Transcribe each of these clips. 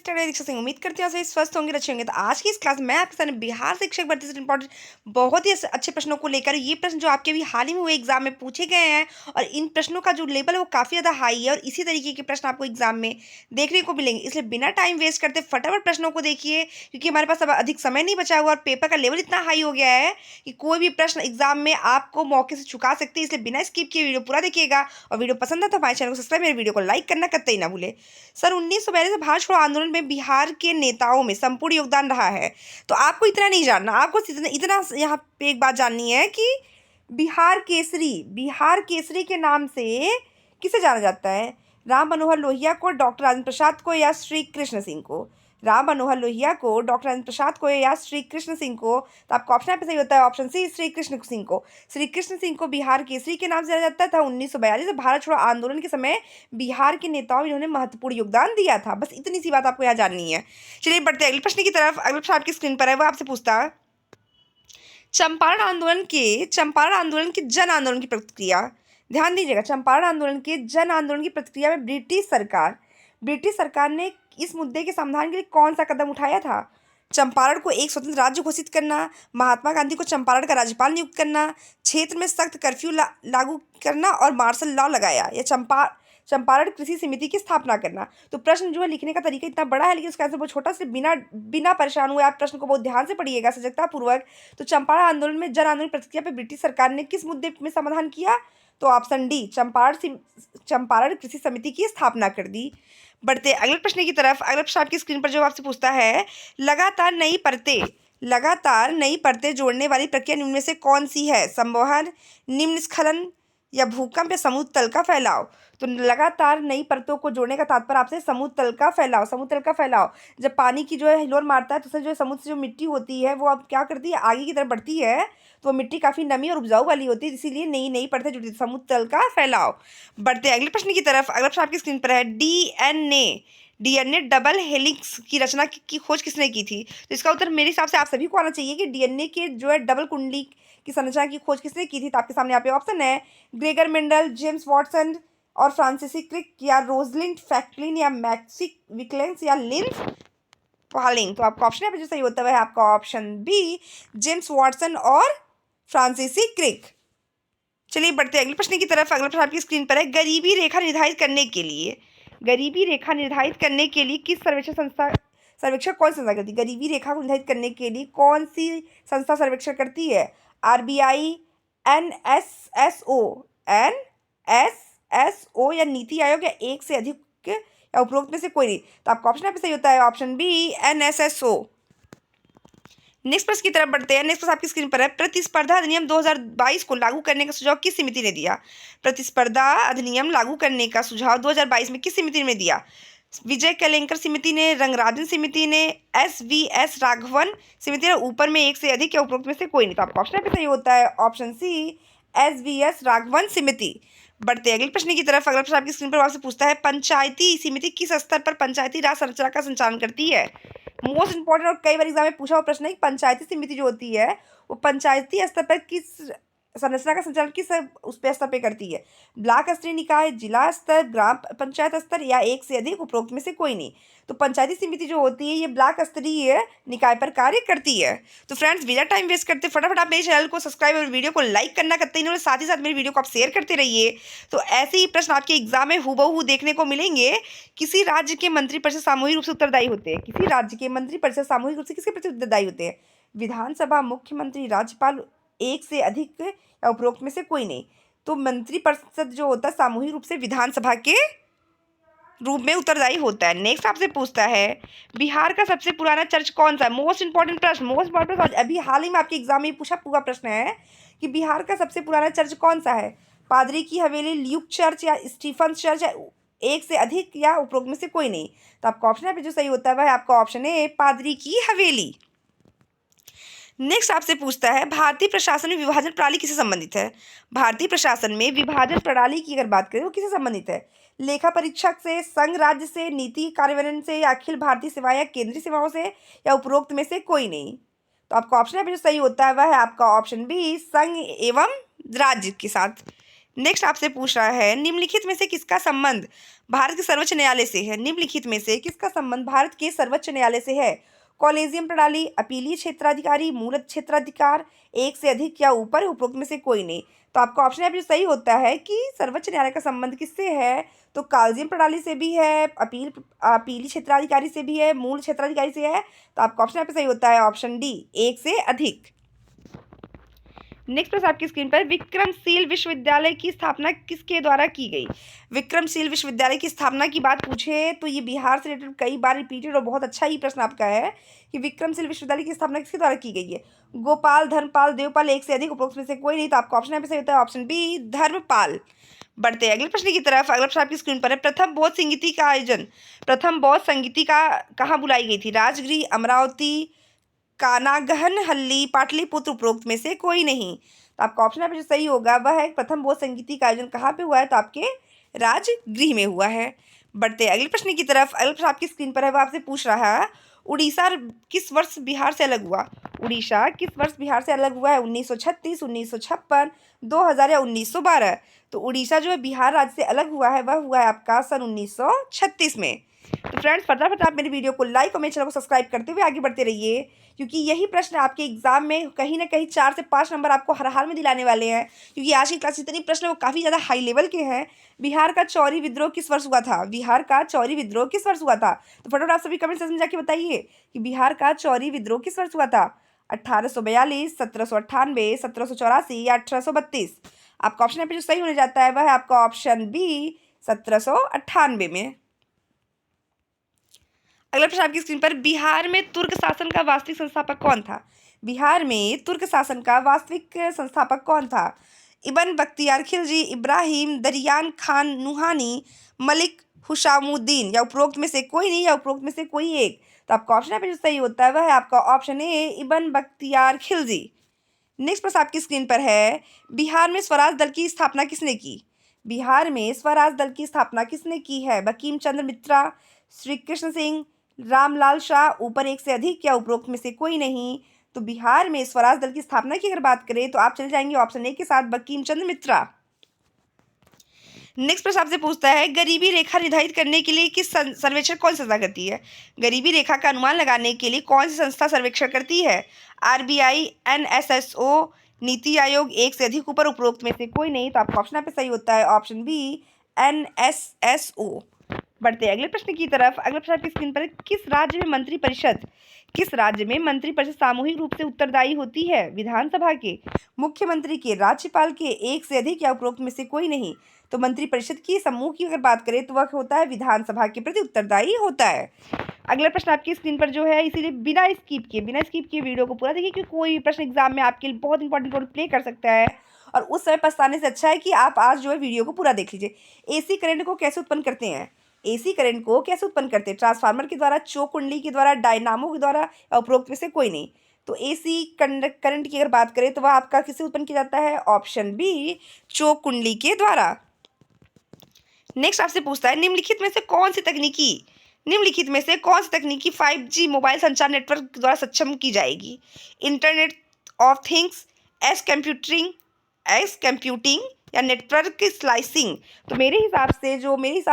दीक्षा सिंह। उम्मीद करती हूँ सभी स्वस्थ होंगे, अच्छे होंगे। तो आज की इस क्लास में मैं आपके सामने बिहार शिक्षक भर्ती से इंपॉर्टेंट बहुत ही अच्छे प्रश्नों को लेकर, ये प्रश्न जो आपके अभी हाल ही में हुए एग्जाम में पूछे गए हैं, और इन प्रश्नों का जो लेवल है वो काफ़ी ज़्यादा हाई है, और इसी तरीके के प्रश्न आपको एग्जाम में देखने को मिलेंगे। इसलिए बिना टाइम वेस्ट करते फटाफट प्रश्नों को देखिए, क्योंकि हमारे पास अब अधिक समय नहीं बचा हुआ और पेपर का लेवल इतना हाई हो गया है कि कोई भी प्रश्न एग्जाम में आपको मौके से चुका सकते हैं। इसलिए बिना स्किप किए वीडियो पूरा देखिएगा, और वीडियो पसंद है तो हमारे चैनल को सब्सक्राइब, मेरे वीडियो को लाइक करना कतई ना भूले। सर 1942 से भारत छोड़ो आंदोलन में बिहार के नेताओं में संपूर्ण योगदान रहा है। तो आपको इतना नहीं जानना, आपको इतना यहाँ पे एक बात जाननी है कि बिहार केसरी के नाम से किसे जाना जाता है? राम मनोहर लोहिया को, डॉक्टर राजेंद्र प्रसाद को, या श्री कृष्ण सिंह को? राम मनोहर लोहिया को, डॉक्टर राजेंद्र प्रसाद को, या श्री कृष्ण सिंह को? तो आपका ऑप्शन पे सही होता है ऑप्शन सी, श्री कृष्ण सिंह को। श्री कृष्ण सिंह को बिहार केसरी के नाम से जाना जाता था। 1942 भारत छोड़ो आंदोलन के समय बिहार के नेताओं इन्होंने महत्वपूर्ण योगदान दिया था। बस इतनी सी बात आपको यहाँ जाननी है। चलिए बढ़ते हैं अगले प्रश्न की तरफ। अगला प्रश्न आपकी स्क्रीन पर है, वो आपसे पूछता है चंपारण आंदोलन की जन आंदोलन की प्रतिक्रिया। ध्यान दीजिएगा, चंपारण आंदोलन के जन आंदोलन की प्रतिक्रिया में ब्रिटिश सरकार ने इस मुद्दे के समाधान के लिए कौन सा कदम उठाया था? चंपारण को एक स्वतंत्र राज्य घोषित करना, महात्मा गांधी को चंपारण का राज्यपाल नियुक्त करना, क्षेत्र में सख्त कर्फ्यू लागू करना और मार्शल लॉ लगाया, या चंपारण कृषि समिति की स्थापना करना। तो प्रश्न जो है लिखने का तरीका इतना बड़ा है, लेकिन उसका आंसर बहुत छोटा से। बिना परेशान हुए आप प्रश्न को बहुत ध्यान से पढ़िएगा, सजगता पूर्वक। तो चंपारण आंदोलन में जन आंदोलन प्रतिक्रिया पर ब्रिटिश सरकार ने किस मुद्दे में समाधान किया? तो ऑप्शन डी, चंपारण कृषि समिति की स्थापना कर दी। बढ़ते अगले प्रश्न की तरफ। अगला प्रश्न आपकी स्क्रीन पर जो आपसे पूछता है, लगातार नई परतें जोड़ने वाली प्रक्रिया निम्न में से कौन सी है? संवहन, निम्न स्खलन, या भूकंप, या समुद्र तल का फैलाव? तो लगातार नई परतों को जोड़ने का तात्पर्य आपसे समुद्र तल का फैलाव। जब पानी की जो है हिलोर मारता है तो उससे जो है समुद्र से जो मिट्टी होती है वो अब क्या करती है, आगे की तरफ बढ़ती है। तो वो मिट्टी काफ़ी नमी और उपजाऊ वाली होती है, इसीलिए नई नई परतें जुड़ती है, समुद्र तल का फैलाव। बढ़ते अगले प्रश्न की तरफ। अगला प्रश्न आपकी स्क्रीन पर है, डीएनए डबल हेलिक्स की रचना की खोज किसने की थी? तो इसका उत्तर मेरे हिसाब से आप सभी को आना चाहिए कि डीएनए के जो है डबल कुंडली की संरचना की खोज किसने की थी? तो आपके सामने यहाँ पे ऑप्शन है, ग्रेगर मेंडल, जेम्स वॉटसन और फ्रांसिस क्रिक, या रोजलिंड फ्रैंकलिन, या मैक्सिक विकलेंस, या लिंस पॉलिंग। तो आपका ऑप्शन है जो सही होता है आपका ऑप्शन बी, जेम्स वॉटसन और फ्रांसिस क्रिक। चलिए बढ़ते अगले प्रश्न की तरफ। अगला प्रश्न आपकी स्क्रीन पर है, गरीबी रेखा निर्धारित करने के लिए किस सर्वेक्षण कौन सी संस्था करती है? गरीबी रेखा को निर्धारित करने के लिए कौन सी संस्था सर्वेक्षण करती है? आरबीआई, एनएसएसओ, या नीति आयोग, या एक से अधिक, या उपरोक्त में से कोई नहीं? तो आपका ऑप्शन पे सही होता है ऑप्शन बी, एनएसएसओ। नेक्स्ट प्रश्न की तरफ बढ़ते हैं। नेक्स्ट प्रश्न आपकी स्क्रीन पर है, प्रतिस्पर्धा अधिनियम 2022 को लागू करने का सुझाव किस समिति ने दिया? प्रतिस्पर्धा अधिनियम लागू करने का सुझाव 2022 में किस समिति ने दिया? विजय कलेंकर समिति ने, रंगराजन समिति ने, एस राघवन समिति ने, ऊपर में एक से अधिक, या उपरोक्त में से कोई नहीं? तो आपका ऑप्शन पे सही होता है ऑप्शन सी, एस राघवन समिति। बढ़ते अगले प्रश्न की तरफ। अगला प्रश्न आपकी स्क्रीन पर आपसे पूछता है, पंचायती समिति किस स्तर पर पंचायती राज संरचना का संचालन करती है? मोस्ट इंपॉर्टेंट और कई बार एग्जाम में पूछा हुआ प्रश्न है कि पंचायती समिति जो होती है वो पंचायती स्तर पर किस संरचना का संचालन किस उस पे स्तर पे करती है? ब्लॉक स्तरीय निकाय, जिला स्तर, ग्राम पंचायत स्तर, या एक से अधिक, उपरोक्त में से कोई नहीं? तो पंचायती समिति जो होती है ये ब्लॉक स्तरीय निकाय पर कार्य करती है। तो फ्रेंड्स बिना टाइम वेस्ट करते फटाफट आप मेरे चैनल को सब्सक्राइब और वीडियो को लाइक करना कतई नहीं, और साथ ही साथ मेरी वीडियो को आप शेयर करते रहिए। तो ऐसे ही प्रश्न आपके एग्जाम में हूबहू देखने को मिलेंगे। किसी राज्य के मंत्रिपरिषद सामूहिक रूप से उत्तरदायी होते हैं? किसी राज्य के मंत्रिपरिषद सामूहिक रूप से किसके प्रति उत्तरदायी होते हैं? विधानसभा, मुख्यमंत्री, राज्यपाल, एक से अधिक, या उपरोक्त में से कोई नहीं? तो मंत्रिपरिषद जो होता है सामूहिक रूप से विधानसभा के रूप में उत्तरदायी होता है। नेक्स्ट आपसे पूछता है, बिहार का सबसे पुराना चर्च कौन सा है? मोस्ट इंपॉर्टेंट प्रश्न अभी हाल ही में आपके एग्जाम में पूछा पूरा प्रश्न है कि बिहार का सबसे पुराना चर्च कौन सा है? पादरी की हवेली, ल्यूक चर्च, या स्टीफन चर्च, या एक से अधिक, या उपरोक्त में से कोई नहीं? तो आपका ऑप्शन है जो सही होता है वह आपका ऑप्शन है पादरी की हवेली। नेक्स्ट आपसे पूछता है, भारतीय प्रशासन में विभाजन प्रणाली किससे संबंधित है? भारतीय प्रशासन में विभाजन प्रणाली की अगर बात करें तो किससे संबंधित है? लेखा परीक्षक से, संघ राज्य से, नीति कार्यान्वयन से, या अखिल भारतीय सेवाएं या केंद्रीय सेवाओं से, या उपरोक्त में से कोई नहीं? तो आपका ऑप्शन है जो सही होता है वह है आपका ऑप्शन बी, संघ एवं राज्य के साथ। नेक्स्ट आपसे पूछ रहा है निम्नलिखित में से किसका संबंध भारत के सर्वोच्च न्यायालय से है। निम्नलिखित में से किसका संबंध भारत के सर्वोच्च न्यायालय से है। कॉलेजियम प्रणाली, अपीलीय क्षेत्राधिकारी, मूल क्षेत्राधिकार, एक से अधिक या ऊपर, उपरोक्त में से कोई नहीं। तो आपका ऑप्शन यहाँ पे जो सही होता है कि सर्वोच्च न्यायालय का संबंध किससे है, तो कॉलेजियम प्रणाली से भी है, अपीलीय क्षेत्राधिकारी से भी है, मूल क्षेत्राधिकारी से है। तो आपका ऑप्शन यहाँ पे सही होता है ऑप्शन डी, एक से अधिक। नेक्स्ट प्रश्न आपकी स्क्रीन पर विक्रमशील विश्वविद्यालय की स्थापना किसके द्वारा की गई। विक्रमशील विश्वविद्यालय की स्थापना की बात पूछे तो ये बिहार से रिलेटेड कई बार रिपीटेड और बहुत अच्छा ही प्रश्न आपका है कि विक्रमशील विश्वविद्यालय की स्थापना किसके द्वारा की गई है। गोपाल, धर्मपाल, देवपाल, एक से अधिक, उपरोक्त में से कोई नहीं। तो आपका ऑप्शन यहाँ पे सही होता है ऑप्शन बी, धर्मपाल। बढ़ते हैं अगले प्रश्न की तरफ। अगला प्रश्न आपकी स्क्रीन पर है प्रथम बौद्ध संगीति का आयोजन, प्रथम बौद्ध संगीति का कहाँ बुलाई गई थी। राजगृह, अमरावती, कानागहनहल्ली, पाटलिपुत्र, उपरोक्त में से कोई नहीं। तो आपका ऑप्शन यहाँ पे जो सही होगा वह है प्रथम बौद्ध संगीति का आयोजन कहाँ पे हुआ है, तो आपके राजगृह में हुआ है। बढ़ते अगले प्रश्न की तरफ। अगला प्रश्न आपकी स्क्रीन पर है, वो आपसे पूछ रहा है उड़ीसा किस वर्ष बिहार से अलग हुआ। उड़ीसा किस वर्ष बिहार से अलग हुआ है। 1936, 1956, 2000 या 1912। तो उड़ीसा जो है बिहार राज्य से अलग हुआ है वह हुआ है आपका सन 1936 में। तो फ्रेंड्स फटाफट आप मेरी वीडियो को लाइक और मेरे चैनल को सब्सक्राइब करते हुए आगे बढ़ते रहिए, क्योंकि यही प्रश्न आपके एग्जाम में कहीं ना कहीं 4 से 5 नंबर आपको हर हाल में दिलाने वाले हैं, क्योंकि आज की क्लास जितनी प्रश्न वो काफ़ी ज़्यादा हाई लेवल के हैं। बिहार का चौरी विद्रोह किस वर्ष हुआ था। बिहार का चौरी विद्रोह किस वर्ष हुआ था। तो फटाफट आप सभी कमेंट सेक्शन में जाके बताइए कि बिहार का चौरी विद्रोह किस वर्ष हुआ था। 1842, 1798, 1784 या 1832। आपका ऑप्शन यहाँ पे जो सही होने जाता है वह है आपका ऑप्शन बी, 1798 में। अगला प्रश्न आपकी स्क्रीन पर बिहार में तुर्क शासन का वास्तविक संस्थापक कौन था। बिहार में तुर्क शासन का वास्तविक संस्थापक कौन था। इब्न बख्तियार खिलजी, इब्राहिम दरियान खान नुहानी, मलिक हुशामुद्दीन, या उपरोक्त में से कोई नहीं, या उपरोक्त में से कोई एक। तो आपका ऑप्शन यहाँ पे जो सही होता है वह है आपका option A, ibn Bakhtiyar Khilji. Next प्रश्न आपकी स्क्रीन पर है बिहार में स्वराज दल की स्थापना किसने की। बिहार में स्वराज दल की स्थापना किसने की है। बंकिम चंद्र मित्रा, श्री कृष्ण सिंह, रामलाल शाह, ऊपर एक से अधिक, या उपरोक्त में से कोई नहीं। तो बिहार में स्वराज दल की स्थापना की अगर बात करें तो आप चले जाएंगे ऑप्शन ए के साथ, बंकिम चंद्र मित्रा। नेक्स्ट प्रश्न आपसे पूछता है गरीबी रेखा निर्धारित करने के लिए किस सर्वेक्षण कौन सी संस्था करती है। गरीबी रेखा का अनुमान लगाने के लिए कौन सी संस्था सर्वेक्षण करती है। आरबीआई, एनएसएसओ, नीति आयोग, एक से अधिक, ऊपर, उपरोक्त में से कोई नहीं। तो आपका ऑप्शन यहाँ पे सही होता है ऑप्शन बी, एनएसएसओ। बढ़ते अगले प्रश्न की तरफ। अगले प्रश्न आपकी स्क्रीन पर किस राज्य में मंत्रिपरिषद सामूहिक रूप से उत्तरदायी होती है। विधानसभा के, मुख्यमंत्री के, राज्यपाल के, एक से अधिक, या उपरोक्त में से कोई नहीं। तो मंत्रिपरिषद की समूह की अगर बात करें तो वह होता है विधानसभा के प्रति उत्तरदायी होता है। अगला प्रश्न आपकी स्क्रीन पर जो है, इसीलिए बिना स्किप किए वीडियो को पूरा देखिए, क्योंकि कोई भी प्रश्न एग्जाम में आपके लिए बहुत इंपॉर्टेंट रोल प्ले कर सकता है, और उस समय पछताने से अच्छा है कि आप आज जो है वीडियो को पूरा देख लीजिए। एसी करंट को कैसे उत्पन्न करते हैं। एसी करंट को कैसे उत्पन्न करते हैं। ट्रांसफार्मर के द्वारा, चोक कुंडली के द्वारा, डायनामो के द्वारा, या उपरोक्त में से कोई नहीं। तो एसी करंट की अगर बात करें तो वह आपका किससे उत्पन्न किया जाता है, ऑप्शन बी, चोक कुंडली के द्वारा। नेक्स्ट आपसे पूछता है निम्नलिखित में से कौन सी तकनीकी 5G मोबाइल संचार नेटवर्क द्वारा सक्षम की जाएगी। Internet of things, S computing, या नेटवर्क स्लाइसिंग। तो मेरे हिसाब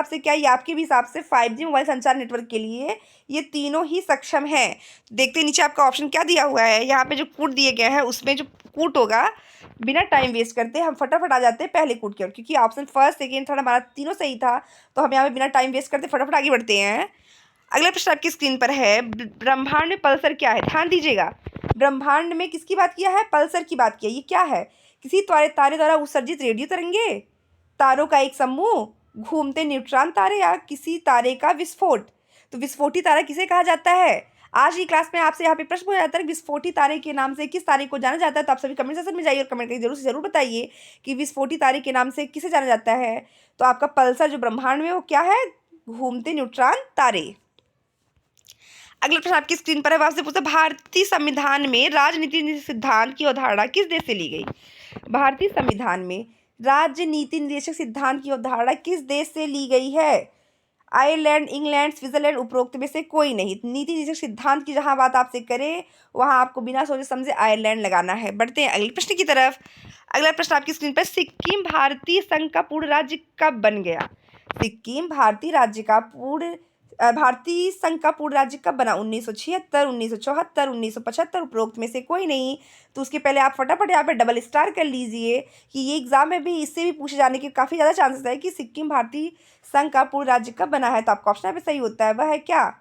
से क्या ये आपके भी हिसाब से 5G मोबाइल संचार नेटवर्क के लिए ये तीनों ही सक्षम हैं। देखते हैं नीचे आपका ऑप्शन क्या दिया हुआ है। यहाँ पे जो कूट दिए गए हैं उसमें जो कूट होगा, बिना टाइम वेस्ट करते हम फटाफट आ जाते हैं पहले कूट की ओर, क्योंकि ऑप्शन फर्स्ट, सेकेंड, थर्ड हमारा तीनों सही था। तो हम यहाँ पे बिना टाइम वेस्ट करते फटाफट आगे बढ़ते हैं। अगला प्रश्न आपकी स्क्रीन पर है ब्रह्मांड में पल्सर क्या है। ध्यान दीजिएगा, ब्रह्मांड में किसकी बात किया है, पल्सर की बात किया। ये क्या है, किसी तारे द्वारा उत्सर्जित रेडियो तरंगे, तारों का एक समूह, घूमते न्यूट्रॉन तारे, या किसी तारे का विस्फोट। तो विस्फोटी तारा किसे कहा जाता है। आज की क्लास में आपसे यहाँ पे प्रश्न पूछा जाता है विस्फोटी तारे के नाम से किस तारे को जाना जाता है। तो आप सभी कमेंट सेक्शन में जाइए और कमेंट करके जरूर बताइए कि विस्फोटी तारे के नाम से किसे जाना जाता है। तो आपका पल्सर जो ब्रह्मांड में वो क्या है, घूमते न्यूट्रॉन तारे। अगला प्रश्न आपकी स्क्रीन पर है, आपसे पूछा भारतीय संविधान में राजनीति सिद्धांत की अवधारणा किस देश से ली गई। भारतीय संविधान में राजनीति निर्देशक सिद्धांत की अवधारणा किस देश से ली गई है। आयरलैंड, इंग्लैंड, स्विट्जरलैंड, उपरोक्त में से कोई नहीं। नीति निर्देशक सिद्धांत की जहां बात आपसे करें वहां आपको बिना सोचे समझे आयरलैंड लगाना है। बढ़ते हैं अगले प्रश्न की तरफ। अगला प्रश्न आपकी स्क्रीन पर, सिक्किम भारतीय संघ का पूर्ण राज्य कब बन गया? सिक्किम भारतीय संघ का पूर्ण राज्य कब बना? 1976, 1974, 1975, उपरोक्त में से कोई नहीं। तो उसके पहले आप फटाफट यहाँ पे डबल स्टार कर लीजिए कि ये एग्जाम में भी इससे भी पूछे जाने के काफ़ी ज़्यादा चांसेस है कि सिक्किम भारतीय संघ का पूर्ण राज्य कब बना है। तो आपका ऑप्शन यहाँ पे सही होता है, वह है क्या?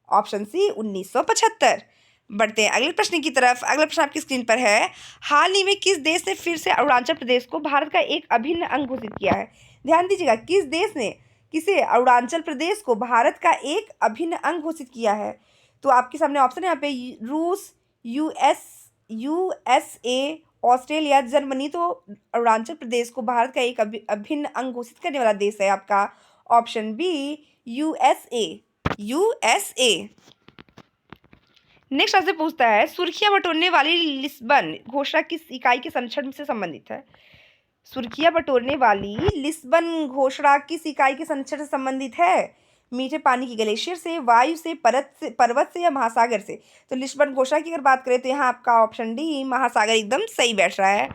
Option C, 1975। बढ़ते हैं अगले प्रश्न की तरफ। अगला प्रश्न आपकी स्क्रीन पर है, हाल ही में किस देश ने फिर से अरुणाचल प्रदेश को भारत का एक अभिन्न अंग घोषित किया है? ध्यान दीजिएगा, किस देश ने किसे? अरुणाचल प्रदेश को भारत का एक अभिन्न अंग घोषित किया है। तो आपके सामने ऑप्शन है यहाँ पे, रूस, यूएसए, ऑस्ट्रेलिया, जर्मनी। तो अरुणाचल प्रदेश को भारत का एक अभिन्न अंग घोषित करने वाला देश है आपका ऑप्शन बी, यूएसए। नेक्स्ट आपसे पूछता है, सुर्खियां बटोरने वाली लिस्बन घोषणा किस इकाई के संरक्षण से संबंधित है? सुर्खियां बटोरने वाली लिस्बन घोषणा किस इकाई के संरक्षण से संबंधित है? मीठे पानी की ग्लेशियर से, वायु से, पर्वत से या महासागर से? तो लिस्बन घोषणा की अगर बात करें तो यहाँ आपका ऑप्शन डी, महासागर, एकदम सही बैठ रहा है।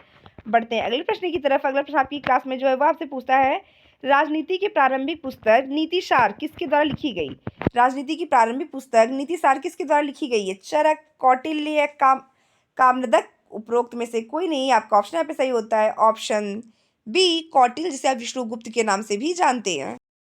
बढ़ते हैं अगले प्रश्न की तरफ। अगला प्रश्न आपकी क्लास में जो है वो आपसे पूछता है, राजनीति की प्रारंभिक पुस्तक नीति सार किसके द्वारा लिखी गई? राजनीति की प्रारंभिक पुस्तक नीति सार किसके द्वारा लिखी गई है? चरक, कौटिल्य या कामनदक? उपरोक्त में से कोई नहीं। आपका ऑप्शन यहाँ पे सही होता है ऑप्शन बी, कौटिल्य, जिसे आप विष्णुगुप्त के नाम से भी जानते हैं।